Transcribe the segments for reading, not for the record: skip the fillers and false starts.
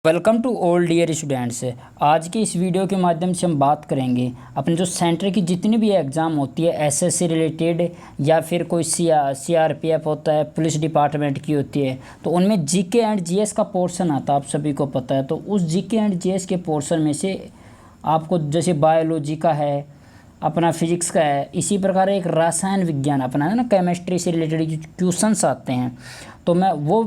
Welcome to all dear students. आज के इस वीडियो के माध्यम से हम बात करेंगे अपने जो सेंटर की जितनी भी एग्ज़ाम होती है एसएससी रिलेटेड या फिर कोई सीआरपीएफ होता है, पुलिस डिपार्टमेंट की होती है, तो उनमें जीके एंड जीएस का पोर्शन आता है, आप सभी को पता है। तो उस जीके एंड जीएस के पोर्शन में से आपको जैसे बायोलॉजी का है, अपना फिजिक्स का है, इसी प्रकार एक रसायन विज्ञान अपना है ना, केमिस्ट्री से रिलेटेड जो क्वेश्चंस आते हैं, तो मैं वो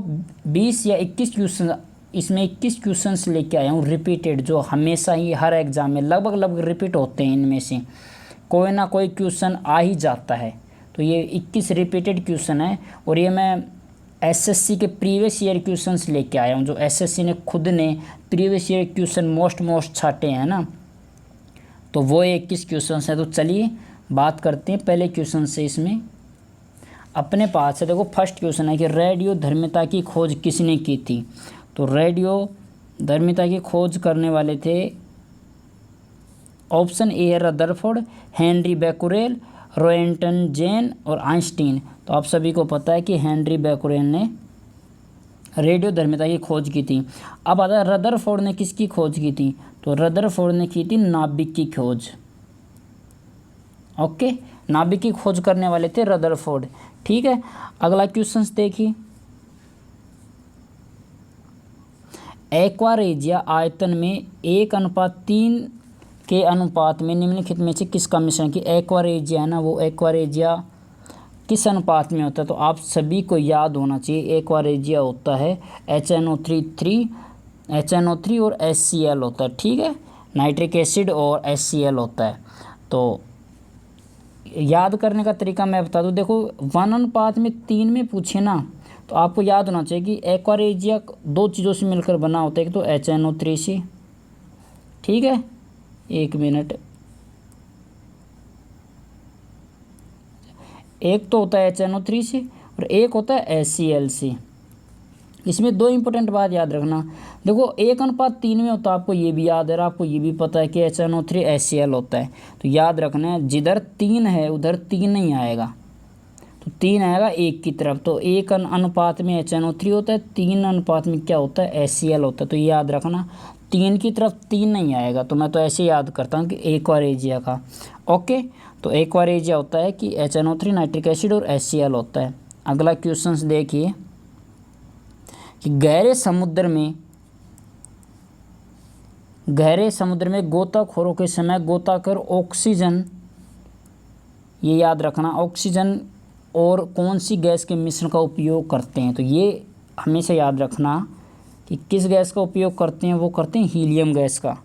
20 या 21 क्वेश्चन इसमें 21 क्वेश्चंस लेके आया हूँ रिपीटेड, जो हमेशा ही हर एग्ज़ाम में लगभग रिपीट होते हैं। इनमें से कोई ना कोई क्वेश्चन आ ही जाता है। तो ये 21 रिपीटेड क्वेश्चन है और ये मैं एसएससी के प्रीवियस ईयर क्वेश्चंस लेके आया हूँ, जो एसएससी ने खुद ने प्रीवियस ईयर क्वेश्चन मोस्ट छाटे हैं ना, तो वो 21 क्वेश्चन हैं। तो चलिए बात करते हैं पहले क्वेश्चन से। इसमें अपने पास है, देखो फर्स्ट क्वेश्चन है कि रेडियो धर्मिता की खोज किसने की थी। तो रेडियो धर्मिता की खोज करने वाले थे, ऑप्शन ए है रदरफोर्ड, हेनरी बैकुरेल, रोएंटन जेन और आइंस्टीन। तो आप सभी को पता है कि हेनरी बैकुरेल ने रेडियो धर्मिता की खोज की थी। अब आता है रदरफोर्ड ने किसकी खोज की थी। तो रदरफोर्ड ने की थी नाभिक की खोज। ओके, नाभिक की खोज करने वाले थे रदरफोर्ड। ठीक है, अगला क्वेश्चन देखिए। एक्वारेजिया आयतन में 1:3 के अनुपात में निम्नलिखित में से किसका मिश्रण की। एक्वारेजिया है ना, वो एक्वारेजिया किस अनुपात में होता है। तो आप सभी को याद होना चाहिए, एक्वारेजिया होता है HNO3 और HCl होता है। ठीक है, नाइट्रिक एसिड और HCl होता है। तो याद करने का तरीका मैं बता दूं, देखो 1:3 में पूछे ना, तो आपको याद होना चाहिए कि एक्वारेजिया 2 चीज़ों से मिलकर बना होता है। एक तो HNO3 से, ठीक है, एक मिनट, एक तो होता है HNO3 से और एक होता है HCl से। इसमें 2 इंपॉर्टेंट बात याद रखना। देखो 1:3 में होता है, आपको ये भी याद है, आपको ये भी पता है कि HNO3 HCl होता है। तो याद रखना है, जिधर 3 है उधर 3 नहीं आएगा, तो 3 आएगा 1 की तरफ। तो 1 अनुपात में HNO3 होता है, 3 अनुपात में क्या होता है, HCl होता है। तो ये याद रखना, 3 की तरफ 3 नहीं आएगा। तो मैं तो ऐसे याद करता हूँ कि एक्वारेजिया का। ओके, तो एक्वारेजिया होता है कि HNO3 नाइट्रिक एसिड और HCl होता है। अगला क्वेश्चन देखिए कि गहरे समुद्र में गोताखोरों के समय गोताखोर ऑक्सीजन, ये याद रखना, ऑक्सीजन और कौन सी गैस के मिश्रण का उपयोग करते हैं। तो ये हमेशा याद रखना कि किस गैस का उपयोग करते हैं, वो करते हैं हीलियम गैस का।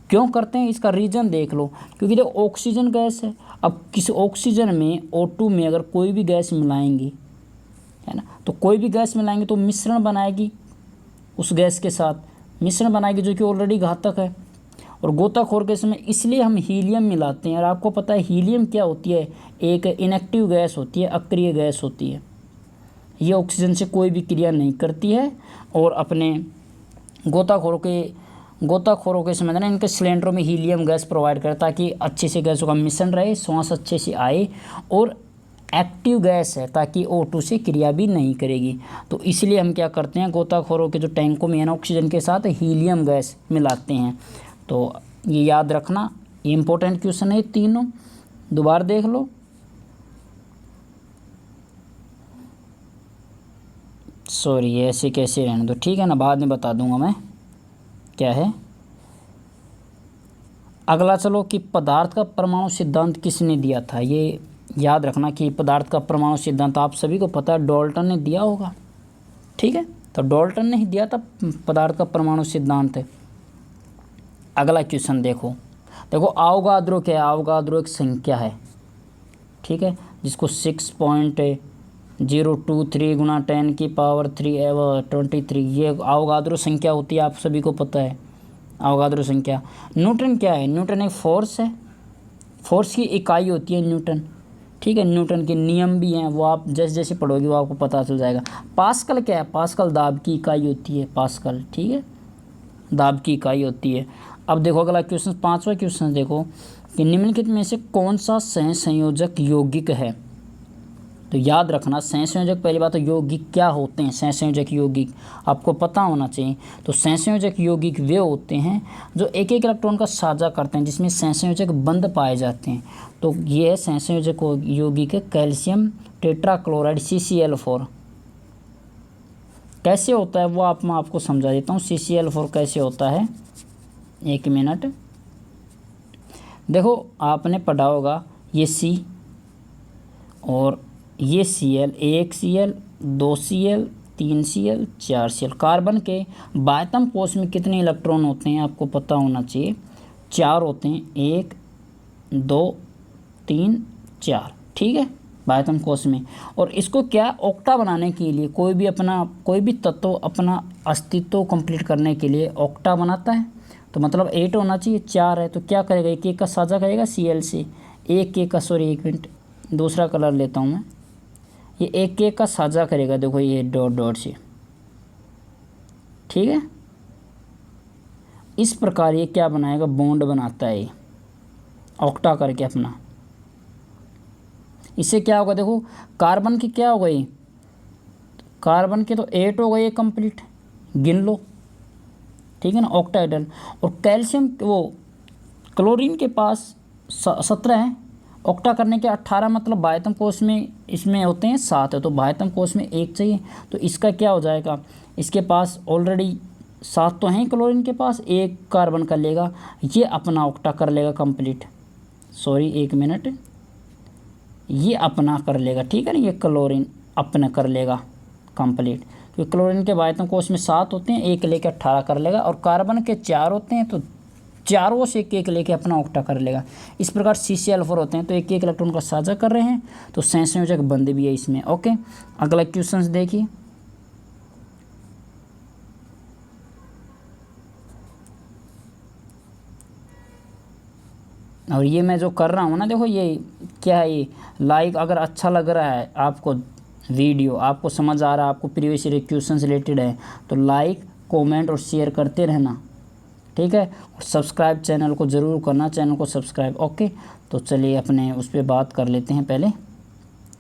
क्यों करते हैं इसका रीज़न देख लो, क्योंकि देखो ऑक्सीजन गैस है, अब किस ऑक्सीजन में O2 में अगर कोई भी गैस मिलाएंगे, है ना, तो कोई भी गैस मिलाएंगे तो मिश्रण बनाएगी, उस गैस के साथ मिश्रण बनाएगी जो कि ऑलरेडी घातक है। और गोताखोर के समय इसलिए हम हीलियम मिलाते हैं। और आपको पता है हीलियम क्या होती है, एक इनएक्टिव गैस होती है, अक्रिय गैस होती है। ये ऑक्सीजन से कोई भी क्रिया नहीं करती है और अपने गोताखोरों के समय ना इनके सिलेंडरों में हीलियम गैस प्रोवाइड करता ताकि अच्छे से गैसों का मिश्रण रहे, श्वास अच्छे से आए, और एक्टिव गैस है ताकि O2 से क्रिया भी नहीं करेगी। तो इसलिए हम क्या करते हैं, गोताखोरों के जो टैंकों में है ना, ऑक्सीजन के साथ हीलियम गैस मिलाते हैं। तो ये याद रखना, ये इंपॉर्टेंट क्वेश्चन है तीनों, दोबारा देख लो। सॉरी, ऐसे कैसे रहने दो, ठीक है ना, बाद में बता दूंगा मैं क्या है। अगला चलो कि पदार्थ का परमाणु सिद्धांत किसने दिया था। ये याद रखना कि पदार्थ का परमाणु सिद्धांत आप सभी को पता है, डाल्टन ने दिया होगा। ठीक है, तो डाल्टन ने ही दिया था पदार्थ का परमाणु सिद्धांत है। अगला क्वेश्चन देखो आवोगाद्रो क्या है। आवोगाद्रो एक संख्या है, ठीक है, जिसको 6.023 गुणा 10⁻³ ये आवोगाद्रो संख्या होती है, आप सभी को पता है आवोगाद्रो संख्या। न्यूटन क्या है, न्यूटन एक फोर्स है, फोर्स की इकाई होती है न्यूटन। ठीक है, न्यूटन के नियम भी हैं, वो आप जैसे जैसे पढ़ोगे वो आपको पता चल जाएगा। पास्कल क्या है, पास्कल दाब की इकाई होती है, पास्कल, ठीक है, दाब की इकाई होती है। अब देखो अगला क्वेश्चन, 5वां क्वेश्चन देखो कि निम्नलिखित में से कौन सा सहसंयोजक यौगिक है। तो याद रखना सहसंयोजक, पहली बात तो यौगिक क्या होते हैं। सहसंयोजक यौगिक आपको पता होना चाहिए। तो सहसंयोजक यौगिक वे होते हैं जो एक एक इलेक्ट्रॉन का साझा करते हैं, जिसमें सहसंयोजक बंध पाए जाते हैं। तो ये है सहसंयोजक यौगिक कैल्शियम टेट्राक्लोराइड CCl4। कैसे होता है वो मैं आपको समझा देता हूँ। CCl4 कैसे होता है, एक मिनट। देखो आपने पढ़ा होगा ये C और ये Cl, एक Cl, दो Cl, तीन Cl, चार Cl। कार्बन के बाह्यतम कोश में कितने इलेक्ट्रॉन होते हैं आपको पता होना चाहिए। 4 होते हैं, 1 2 3 4, ठीक है, बाह्यतम कोश में। और इसको क्या ऑक्टा बनाने के लिए कोई भी तत्व अपना अस्तित्व कंप्लीट करने के लिए ऑक्टा बनाता है। तो मतलब 8 होना चाहिए, 4 है तो क्या करेगा, एक एक का साझा करेगा Cl से, एक का, सॉरी एक मिनट दूसरा कलर लेता हूँ मैं। ये एक का साझा करेगा, देखो ये डॉट डॉट से, ठीक है। इस प्रकार ये क्या बनाएगा, बॉन्ड बनाता है ऑक्टा करके अपना। इससे क्या होगा, देखो कार्बन की क्या हो गई, कार्बन के तो 8 हो गए कंप्लीट, गिन लो, ठीक है ना, ऑक्टाहेड्रल। और कैल्शियम वो क्लोरीन के पास 17 है, ऑक्टा करने के 18, मतलब बाह्यतम कोश में इसमें होते हैं 7 है, तो बाह्यतम कोश में 1 चाहिए। तो इसका क्या हो जाएगा, इसके पास ऑलरेडी 7 तो हैं क्लोरीन के पास, 1 कार्बन कर लेगा, ये अपना ऑक्टा कर लेगा कंप्लीट, सॉरी एक मिनट, ये अपना कर लेगा, ठीक है ना, ये क्लोरीन अपना कर लेगा कंप्लीट। तो क्लोरीन के बाह्यतम कोश में 7 होते हैं, 1 लेके 18 कर लेगा। और कार्बन के 4 होते हैं, तो चारों से एक लेके अपना ऑक्टा कर लेगा। इस प्रकार CCl4 होते हैं, तो एक इलेक्ट्रॉन का साझा कर रहे हैं, तो सहसंयोजक बंध भी है इसमें। ओके, अगला क्वेश्चन देखिए। और ये मैं जो कर रहा हूँ ना, देखो ये क्या है, ये लाइक अगर अच्छा लग रहा है आपको वीडियो, आपको समझ आ रहा है, आपको प्रीवियस ईयर क्वेश्चन रिलेटेड है, तो लाइक कमेंट और शेयर करते रहना, ठीक है। और सब्सक्राइब चैनल को ज़रूर करना, चैनल को सब्सक्राइब। ओके, तो चलिए अपने उस पर बात कर लेते हैं, पहले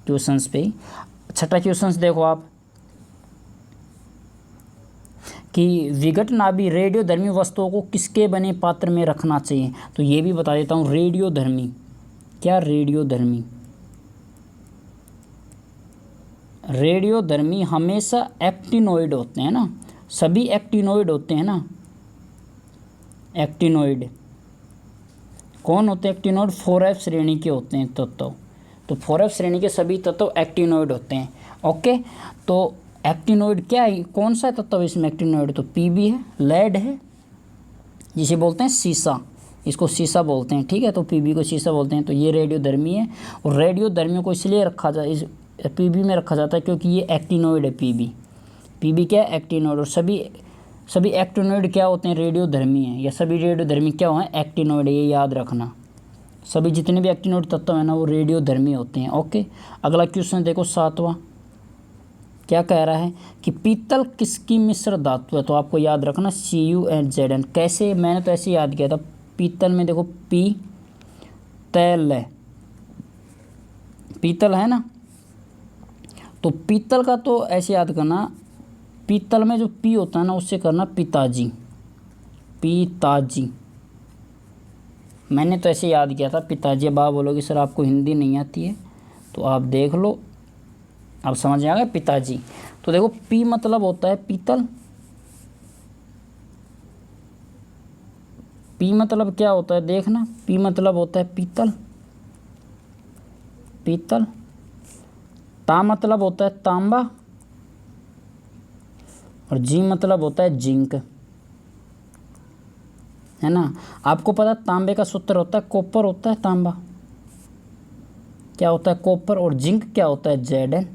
क्वेश्चंस पे ही। छठा क्वेश्चंस देखो आप, कि विघटनाभि रेडियोधर्मी वस्तुओं को किसके बने पात्र में रखना चाहिए। तो ये भी बता देता हूँ, रेडियोधर्मी क्या, रेडियोधर्मी, रेडियोधर्मी हमेशा एक्टिनोइड होते हैं ना, सभी एक्टिनोइड होते हैं ना। एक्टिनोइड कौन होते हैं, एक्टिनोइड 4f श्रेणी के होते हैं तत्व। तो 4f श्रेणी के सभी तत्व एक्टिनोइड होते हैं। ओके, तो एक्टिनोइड क्या है, कौन सा तत्व इसमें एक्टिनोइड, तो Pb है, लेड है, जिसे बोलते हैं सीसा, इसको सीसा बोलते हैं, ठीक है। तो Pb को सीसा बोलते हैं। तो ये रेडियोधर्मी है, और रेडियोधर्मी को इसलिए रखा जाए, इस Pb में रखा जाता है क्योंकि ये एक्टिनोइड है। Pb क्या है, एक्टिनोइड। और सभी एक्टिनोइड क्या होते हैं, रेडियोधर्मी हैं, या सभी रेडियोधर्मी क्या हैं, एक्टिनोइड, ये याद रखना। सभी जितने भी एक्टिनोइड तत्व हैं ना, वो रेडियोधर्मी होते हैं। ओके, अगला क्वेश्चन देखो 7वां, क्या कह रहा है कि पीतल किसकी मिश्र धातु है। तो आपको याद रखना CuNZn। कैसे, मैंने तो ऐसे याद किया था, पीतल में देखो पीतल है ना, तो पीतल का तो ऐसे याद करना, पीतल में जो P होता है ना, उससे करना पिताजी, मैंने तो ऐसे याद किया था पिताजी। अब आप बोलोगे सर आपको हिंदी नहीं आती है, तो आप देख लो, अब समझ आ गया पिताजी। तो देखो P मतलब होता है पीतल, P मतलब क्या होता है देखना, P मतलब होता है पीतल, ता मतलब होता है तांबा, और G मतलब होता है जिंक, है ना। आपको पता है तांबे का सूत्र होता है कॉपर, होता है तांबा क्या होता है, कॉपर। और जिंक क्या होता है, Zn।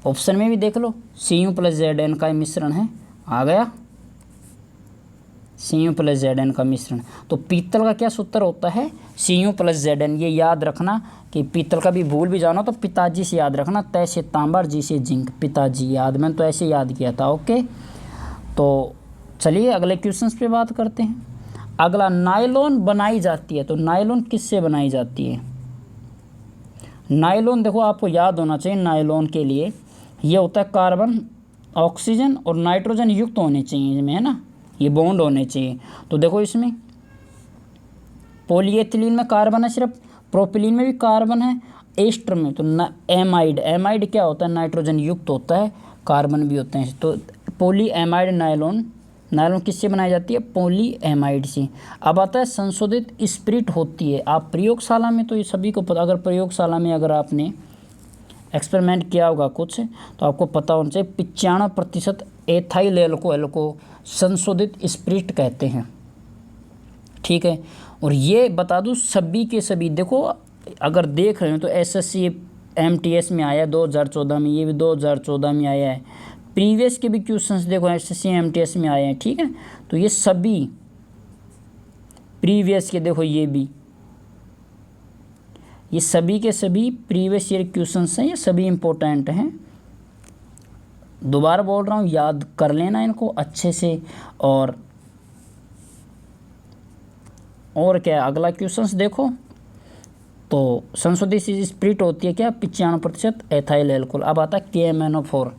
ऑप्शन में भी देख लो, Cu + Zn का मिश्रण है, आ गया, Cu + Zn का मिश्रण। तो पीतल का क्या सूत्र होता है, Cu + Zn। ये याद रखना कि पीतल का भी भूल भी जाना तो पिताजी से याद रखना, तय से तांबा, जी से जिंक, पिताजी याद, मैंने तो ऐसे याद किया था। ओके, तो चलिए अगले क्वेश्चंस पे बात करते हैं। अगला, नायलॉन बनाई जाती है, तो नायलॉन किससे बनाई जाती है। नायलॉन देखो आपको याद होना चाहिए, नायलॉन के लिए ये होता है कार्बन ऑक्सीजन और नाइट्रोजन युक्त होने चाहिए इसमें, है ना, ये बॉन्ड होने चाहिए। तो देखो इसमें पॉलीएथिलीन में कार्बन है सिर्फ, प्रोपिलीन में भी कार्बन है, एस्टर में तो एमाइड, एमाइड क्या होता है, नाइट्रोजन युक्त होता है, कार्बन भी होते हैं। तो पॉली एमाइड नायलॉन, नायलॉन किससे बनाई जाती है, पॉली एमाइड से। अब आता है संशोधित स्पिरिट होती है। आप प्रयोगशाला में तो ये सभी को पता, अगर प्रयोगशाला में अगर आपने एक्सपेरिमेंट किया होगा कुछ तो आपको पता होना चाहिए 95% एथाइल एल्कोहल को संशोधित स्पिरिट कहते हैं, ठीक है। और ये बता दूँ सभी के सभी, देखो अगर देख रहे हो तो एसएससी एमटीएस में आया 2014 में, ये भी 2014 में आया है, प्रीवियस के भी क्वेश्चंस देखो एसएससी एमटीएस में आए हैं, ठीक है। तो ये सभी प्रीवियस के देखो, ये सभी के सभी प्रीवियस ईयर क्वेश्चंस हैं, ये सभी इम्पोर्टेंट हैं। दोबारा बोल रहा हूँ, याद कर लेना इनको अच्छे से। और क्या अगला क्वेश्चंस देखो, तो संशोधित स्पिरिट होती है क्या, 95% एथाइल एल्कोहल। अब आता है KMnO4।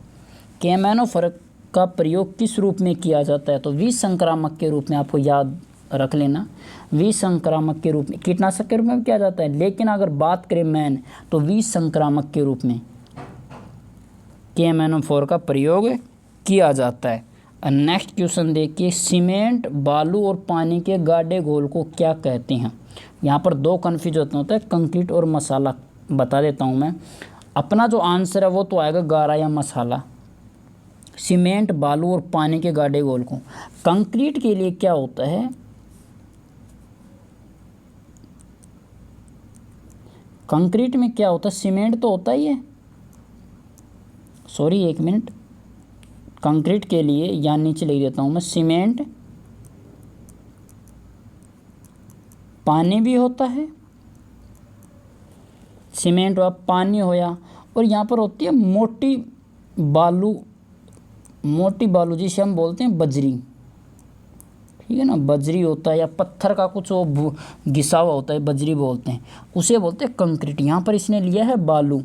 KMnO4 का प्रयोग किस रूप में किया जाता है, तो विसंक्रामक के रूप में, आपको याद रख लेना, विसंक्रामक के रूप में, कीटनाशक के रूप में किया जाता है, लेकिन अगर बात करें मेन तो विसंक्रामक के रूप में KMnO4 का प्रयोग किया जाता है। नेक्स्ट क्वेश्चन देखिए, सीमेंट, बालू और पानी के गाढ़े घोल को क्या कहते हैं। यहाँ पर दो कन्फ्यूज होता है, कंक्रीट और मसाला। बता देता हूँ मैं, अपना जो आंसर है वो तो आएगा गारा या मसाला। सीमेंट, बालू और पानी के गाढ़े घोल को, कंक्रीट के लिए क्या होता है, कंक्रीट में क्या होता है, सीमेंट तो होता ही है, सॉरी एक मिनट, कंक्रीट के लिए यहाँ नीचे लिख देता हूँ मैं, सीमेंट, पानी भी होता है, सीमेंट और पानी होया, और यहाँ पर होती है मोटी बालू, मोटी बालू जिसे हम बोलते हैं बजरी, ठीक है ना, बजरी होता है, या पत्थर का कुछ वो घिसा हुआ होता है, बजरी बोलते हैं, उसे बोलते हैं कंक्रीट। यहाँ पर इसने लिया है बालू,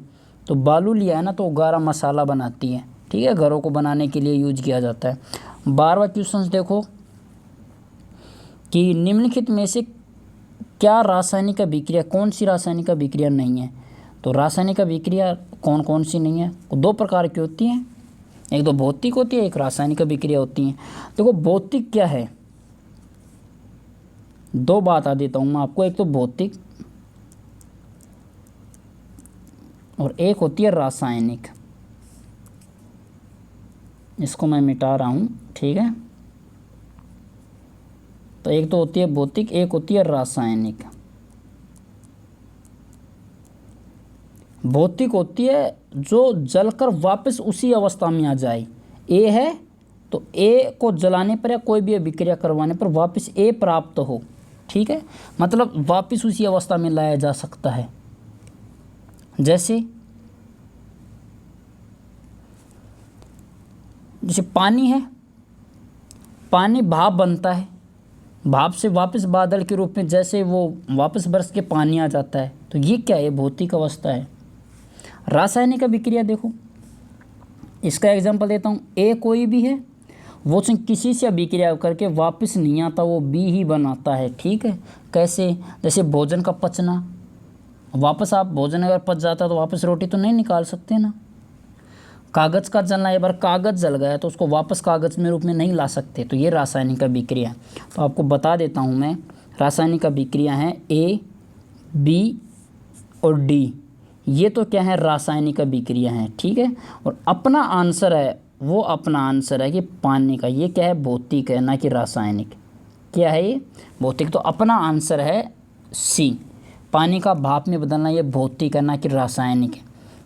तो बालू लिया है ना, तो गारा मसाला बनाती है, ठीक है, घरों को बनाने के लिए यूज किया जाता है। 12वां क्वेश्चन देखो कि निम्नलिखित में से क्या रासायनिक अभिक्रिया, कौन सी रासायनिक अभिक्रिया नहीं है, तो रासायनिक अभिक्रिया कौन कौन सी नहीं है, दो प्रकार की होती हैं, एक तो भौतिक होती है, एक रासायनिक अभिक्रिया होती है। देखो भौतिक क्या है, दो बता देता हूँ मैं आपको, एक तो भौतिक और एक होती है रासायनिक। इसको मैं मिटा रहा हूँ, ठीक है, तो एक तो होती है भौतिक, एक होती है रासायनिक। भौतिक होती है जो जलकर वापस उसी अवस्था में आ जाए, ए है तो ए को जलाने पर या कोई भी अभिक्रिया करवाने पर वापस ए प्राप्त हो, ठीक है, मतलब वापस उसी अवस्था में लाया जा सकता है। जैसे पानी है, पानी भाप बनता है, भाप से वापस बादल के रूप में जैसे वो वापस बरस के पानी आ जाता है, तो ये क्या है, भौतिक अवस्था है। रासायनिक अभिक्रिया देखो, इसका एग्जांपल देता हूँ, ए कोई भी है, वो किसी से अभिक्रिया करके वापस नहीं आता, वो बी ही बनाता है, ठीक है। कैसे, जैसे भोजन का पचना, वापस आप भोजन अगर पच जाता तो वापस रोटी तो नहीं निकाल सकते ना। कागज़ का जलना, एक बार कागज़ जल गया तो उसको वापस कागज़ में रूप में नहीं ला सकते, तो ये रासायनिक अभिक्रिया। तो आपको बता देता हूँ मैं, रासायनिक अभिक्रिया हैं ए, बी और डी, ये तो क्या है, रासायनिक अभिक्रिया हैं, ठीक है। और अपना आंसर है, वो अपना आंसर है कि पानी का, ये क्या है, भौतिक है, ना कि रासायनिक। क्या है ये, भौतिक। तो अपना आंसर है सी, पानी का भाप में बदलना, ये भौतिक है, ना कि रासायनिक है।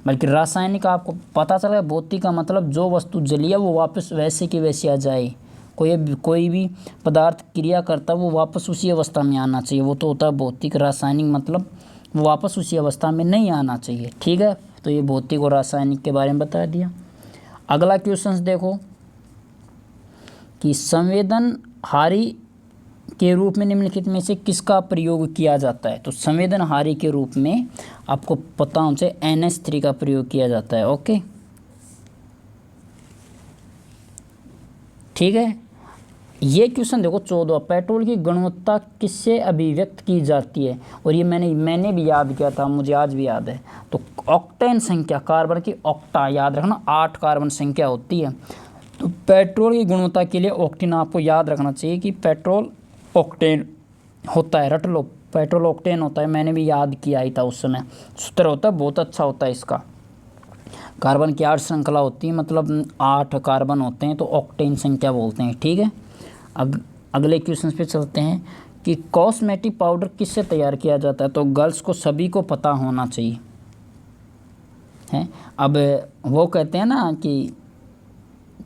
बल्कि रासायनिक आपको पता चला, भौतिक का मतलब जो वस्तु जली है वो वापस वैसे की वैसे आ जाए, कोई भी पदार्थ क्रिया करता वो वापस उसी अवस्था में आना चाहिए, वो तो होता है भौतिक। रासायनिक मतलब वो वापस उसी अवस्था में नहीं आना चाहिए, ठीक है। तो ये भौतिक और रासायनिक के बारे में बता दिया। अगला क्वेश्चन देखो कि संवेदनहारी के रूप में निम्नलिखित में से किसका प्रयोग किया जाता है? तो संवेदनहारी के रूप में आपको पता होना चाहिए NH3 का प्रयोग किया जाता है। ओके, ठीक है। ये क्वेश्चन देखो 14, पेट्रोल की गुणवत्ता किससे अभिव्यक्त की जाती है? और ये मैंने भी याद किया था, मुझे आज भी याद है। तो ऑक्टेन संख्या, कार्बन की ऑक्टा याद रखना, 8 कार्बन संख्या होती है। तो पेट्रोल की गुणवत्ता के लिए ऑक्टेन आपको याद रखना चाहिए कि पेट्रोल ऑक्टेन होता है, रट लो, पेट्रोल ऑक्टेन होता है। मैंने भी याद किया ही था उस समय, सूत्र होता है, बहुत अच्छा होता है इसका। कार्बन की 8 श्रृंखला होती है, मतलब 8 कार्बन होते हैं, तो ऑक्टेन संख्या बोलते हैं। ठीक है, अगले क्वेश्चन पे चलते हैं कि कॉस्मेटिक पाउडर किससे तैयार किया जाता है? तो गर्ल्स को सभी को पता होना चाहिए है। अब वो कहते हैं ना कि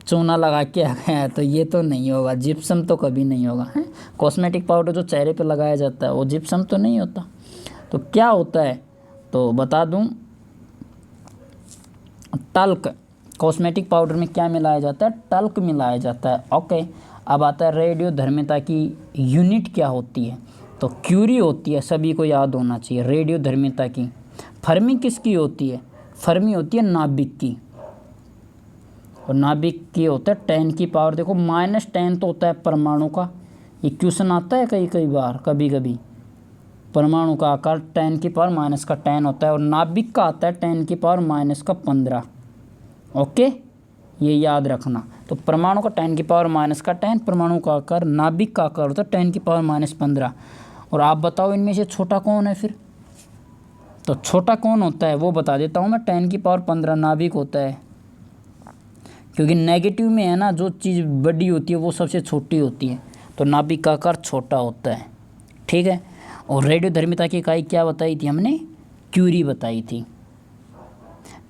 चूना लगा के आ गया, तो ये तो नहीं होगा, जिप्सम तो कभी नहीं होगा है। कॉस्मेटिक पाउडर जो चेहरे पे लगाया जाता है वो जिप्सम तो नहीं होता। तो क्या होता है? तो बता दूं, टल्क। कॉस्मेटिक पाउडर में क्या मिलाया जाता है? टल्क मिलाया जाता है। ओके, अब आता है रेडियो धर्मिता की यूनिट क्या होती है? तो क्यूरी होती है, सभी को याद होना चाहिए रेडियो धर्मिता की। फर्मी किसकी होती है? फर्मी होती है नाभिक की, और नाभिक की होता है 10 की पावर, देखो -10 तो होता है परमाणु का। ये क्वेश्चन आता है कई बार, कभी कभी। परमाणु का आकार 10 की पावर -10 होता है, और नाभिक का आता है 10 की पावर -15। ओके, ये याद रखना। तो परमाणु का 10 की पावर -10, परमाणु का आकार, नाभिक का आकार होता है 10 की पावर -15। और आप बताओ इनमें से छोटा कौन है फिर? तो छोटा कौन होता है वो बता देता हूँ मैं, 10 की पावर 15 नाभिक होता है, क्योंकि नेगेटिव में है ना, जो चीज़ बड़ी होती है वो सबसे छोटी होती है, तो नाभिक का आकार छोटा होता है। ठीक है, और रेडियो धर्मिता की इकाई क्या बताई थी हमने? क्यूरी बताई थी।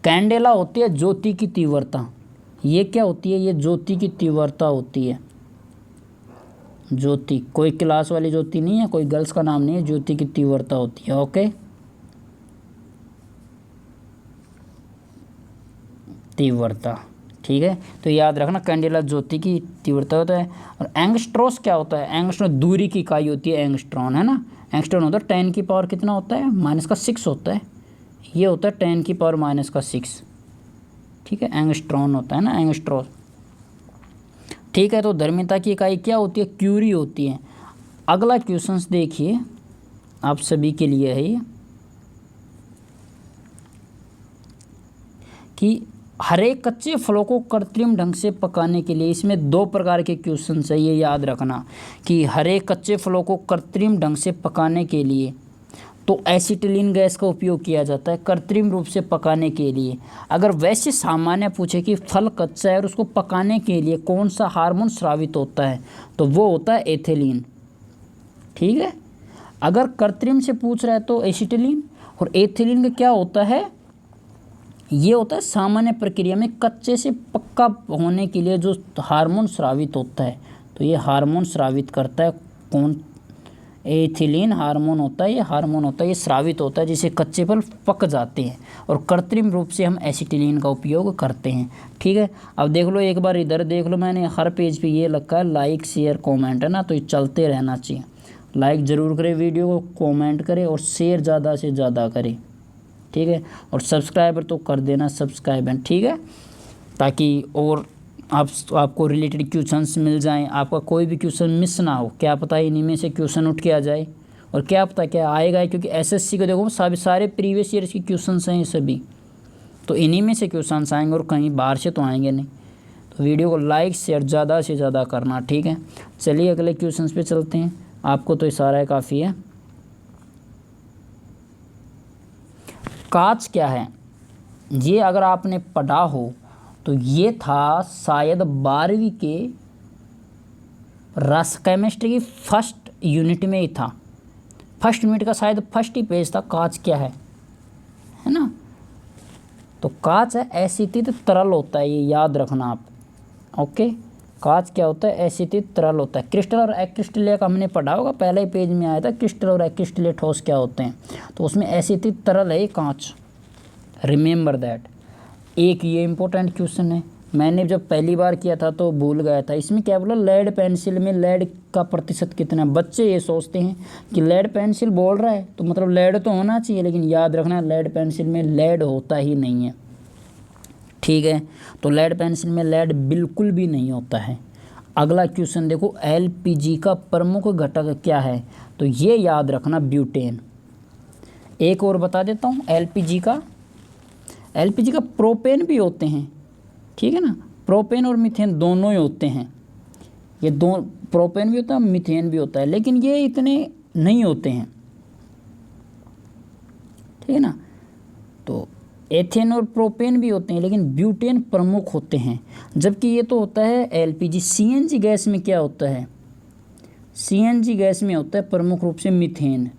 कैंडेला होती है ज्योति की तीव्रता। ये क्या होती है? ये ज्योति की तीव्रता होती है। ज्योति कोई क्लास वाली ज्योति नहीं है, कोई गर्ल्स का नाम नहीं है, ज्योति की तीव्रता होती है। ओके, तीव्रता, ठीक है। तो याद रखना, कैंडेला ज्योति की तीव्रता होता है। और एंगस्ट्रॉस क्या होता है? एंगस्ट्रॉन दूरी की इकाई होती है, एंगस्ट्रॉन है ना। एंगस्ट्रॉन होता है 10 की पावर कितना होता है? -6 होता है। ये होता है 10 की पावर -6, ठीक है, एंगस्ट्रॉन होता है ना, एंगस्ट्रॉस। ठीक है, तो धर्मिता की इकाई क्या होती है? क्यूरी होती है। अगला क्वेश्चन देखिए, आप सभी के लिए है ये, कि हर एक कच्चे फलों को कृत्रिम ढंग से पकाने के लिए, इसमें 2 प्रकार के क्वेश्चन है, ये याद रखना कि हर एक कच्चे फलों को कृत्रिम ढंग से पकाने के लिए तो एसिटिलीन गैस का उपयोग किया जाता है, कृत्रिम रूप से पकाने के लिए। अगर वैसे सामान्य पूछे कि फल कच्चा है और उसको पकाने के लिए कौन सा हार्मोन स्रावित होता है, तो वो होता है एथिलीन। ठीक है, अगर कृत्रिम से पूछ रहा है तो एसिटिलीन, और एथिलीन का क्या होता है? ये होता है सामान्य प्रक्रिया में कच्चे से पक्का होने के लिए जो हार्मोन स्रावित होता है, तो ये हार्मोन स्रावित करता है कौन? एथिलीन हार्मोन होता है, ये हार्मोन होता है, ये स्रावित होता है जिससे कच्चे फल पक जाते हैं, और कृत्रिम रूप से हम एसिटिलीन का उपयोग करते हैं। ठीक है, अब देख लो, एक बार इधर देख लो, मैंने हर पेज पे ये लिखा है लाइक शेयर कमेंट, है ना, तो ये चलते रहना चाहिए। लाइक ज़रूर करें वीडियो को, कमेंट करें और शेयर ज़्यादा से ज़्यादा करें। ठीक है, और सब्सक्राइबर तो कर देना, सब्सक्राइबर, ठीक है, ताकि और आपको रिलेटेड क्वेश्चंस मिल जाएं, आपका कोई भी क्वेश्चन मिस ना हो। क्या पता इन्हीं में से क्वेश्चन उठ के आ जाए, और क्या पता क्या आएगा, क्योंकि एसएससी को देखो सारे प्रीवियस ईयर्स के क्वेश्चंस हैं ये सभी, तो इन्हीं में से क्वेश्चंस आएंगे और कहीं बाहर से तो आएंगे नहीं। तो वीडियो को लाइक शेयर ज़्यादा से ज़्यादा करना। ठीक है, चलिए अगले क्वेश्चन पे चलते हैं, आपको तो इशारा है काफ़ी है। कांच क्या है? ये अगर आपने पढ़ा हो तो ये था शायद 12वीं के रस केमिस्ट्री की फर्स्ट यूनिट में ही था, फर्स्ट यूनिट का शायद फर्स्ट ही पेज था, कांच क्या है ना। तो कांच है एसिटित तरल होता है, ये याद रखना आप। ओके, कांच क्या होता है? एसिटित तरल होता है। क्रिस्टल और एक्रिस्टलीय का हमने पढ़ा होगा, पहले ही पेज में आया था, क्रिस्टल और एक्रिस्टलीय ठोस क्या होते हैं, तो उसमें एसिटित तरल है कांच, रिमेंबर दैट। एक ये इंपॉर्टेंट क्वेश्चन है, मैंने जब पहली बार किया था तो भूल गया था। इसमें क्या बोला, लेड पेंसिल में लेड का प्रतिशत कितना है। बच्चे ये सोचते हैं कि लेड पेंसिल बोल रहा है तो मतलब लेड तो होना चाहिए, लेकिन याद रखना लेड पेंसिल में लेड होता ही नहीं है, ठीक है। तो लेड पेंसिल में लेड बिल्कुल भी नहीं होता है। अगला क्वेश्चन देखो, एलपीजी का प्रमुख घटक क्या है, तो ये याद रखना ब्यूटेन। एक और बता देता हूँ, एलपीजी का प्रोपेन भी होते हैं, ठीक है ना। प्रोपेन और मीथेन दोनों ही होते हैं, ये दो प्रोपेन भी होता है मीथेन भी होता है, लेकिन ये इतने नहीं होते हैं, ठीक है ना। तो एथेन और प्रोपेन भी होते हैं, लेकिन ब्यूटेन प्रमुख होते हैं, जबकि ये तो होता है एलपीजी। सीएनजी गैस में क्या होता है, सीएनजी गैस में होता है प्रमुख रूप से मीथेन,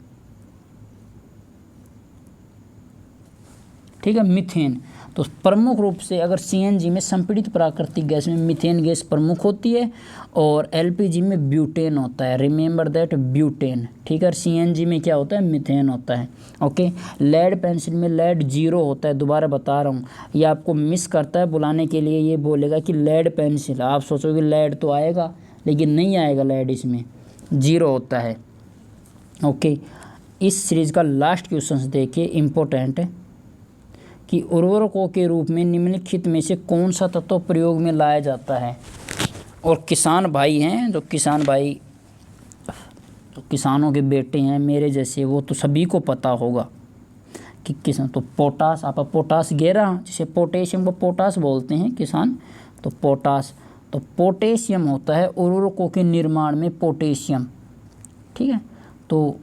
ठीक है, मीथेन। तो प्रमुख रूप से अगर सीएनजी में संपीड़ित प्राकृतिक गैस में मीथेन गैस प्रमुख होती है और एलपीजी में ब्यूटेन होता है, रिमेंबर दैट ब्यूटेन, ठीक है। सीएनजी में क्या होता है, मीथेन होता है, ओके। लेड पेंसिल में लेड 0 होता है, दोबारा बता रहा हूँ, ये आपको मिस करता है बुलाने के लिए, ये बोलेगा कि लेड पेंसिल, आप सोचोगे लेड तो आएगा, लेकिन नहीं आएगा लेड, इसमें 0 होता है, ओके। इस सीरीज़ का लास्ट क्वेश्चन देखिए, इम्पोर्टेंट है कि उर्वरकों के रूप में निम्नलिखित में से कौन सा तत्व प्रयोग में लाया जाता है। और किसान भाई हैं, जो किसान भाई तो किसानों के बेटे हैं मेरे जैसे, वो तो सभी को पता होगा कि किसान तो पोटास, आप पोटास गेरा, जिसे पोटेशियम को पोटास बोलते हैं किसान, तो पोटास, तो पोटेशियम होता है उर्वरकों के निर्माण में पोटेशियम, ठीक है। तो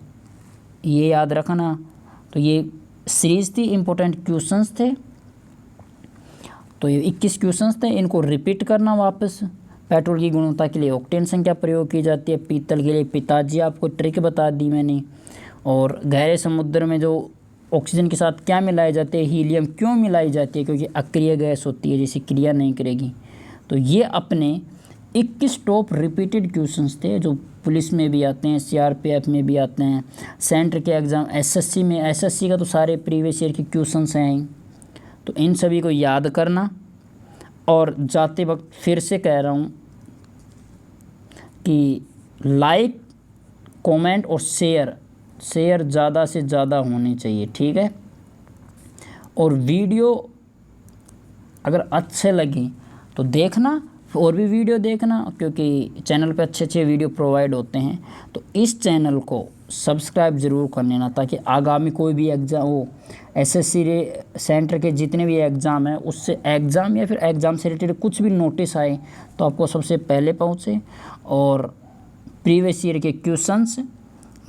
ये याद रखना। तो ये सीरीज़ थी, इम्पोर्टेंट क्वेश्चंस थे, तो ये 21 क्वेश्चंस थे, इनको रिपीट करना वापस। पेट्रोल की गुणवत्ता के लिए ऑक्टेन संख्या प्रयोग की जाती है, पीतल के लिए पिताजी, आपको ट्रिक बता दी मैंने। और गहरे समुद्र में जो ऑक्सीजन के साथ क्या मिलाई जाती है, हीलियम क्यों मिलाई जाती है, क्योंकि अक्रिय गैस होती है, जिसे क्रिया नहीं करेगी। तो ये अपने 21 टॉप रिपीटेड क्वेश्चंस थे, जो पुलिस में भी आते हैं, सीआरपीएफ में भी आते हैं, सेंटर के एग्ज़ाम, एसएससी में, एसएससी का तो सारे प्रीवियस ईयर के क्वेश्चंस हैं। तो इन सभी को याद करना। और जाते वक्त फिर से कह रहा हूँ कि लाइक, कमेंट और शेयर ज़्यादा से ज़्यादा होने चाहिए, ठीक है। और वीडियो अगर अच्छे लगी तो देखना, और भी वीडियो देखना, क्योंकि चैनल पे अच्छे वीडियो प्रोवाइड होते हैं। तो इस चैनल को सब्सक्राइब ज़रूर कर लेना, ताकि आगामी कोई भी एग्ज़ाम हो, एसएससी सेंटर के जितने भी एग्ज़ाम हैं, उससे एग्ज़ाम या फिर एग्ज़ाम से रिलेटेड कुछ भी नोटिस आए तो आपको सबसे पहले पहुँचे। और प्रीवियस ईयर के क्वेश्चंस,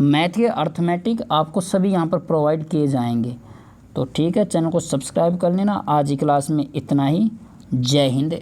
मैथ के, अर्थमेटिक आपको सभी यहाँ पर प्रोवाइड किए जाएंगे। तो ठीक है, चैनल को सब्सक्राइब कर लेना। आज की क्लास में इतना ही। जय हिंद।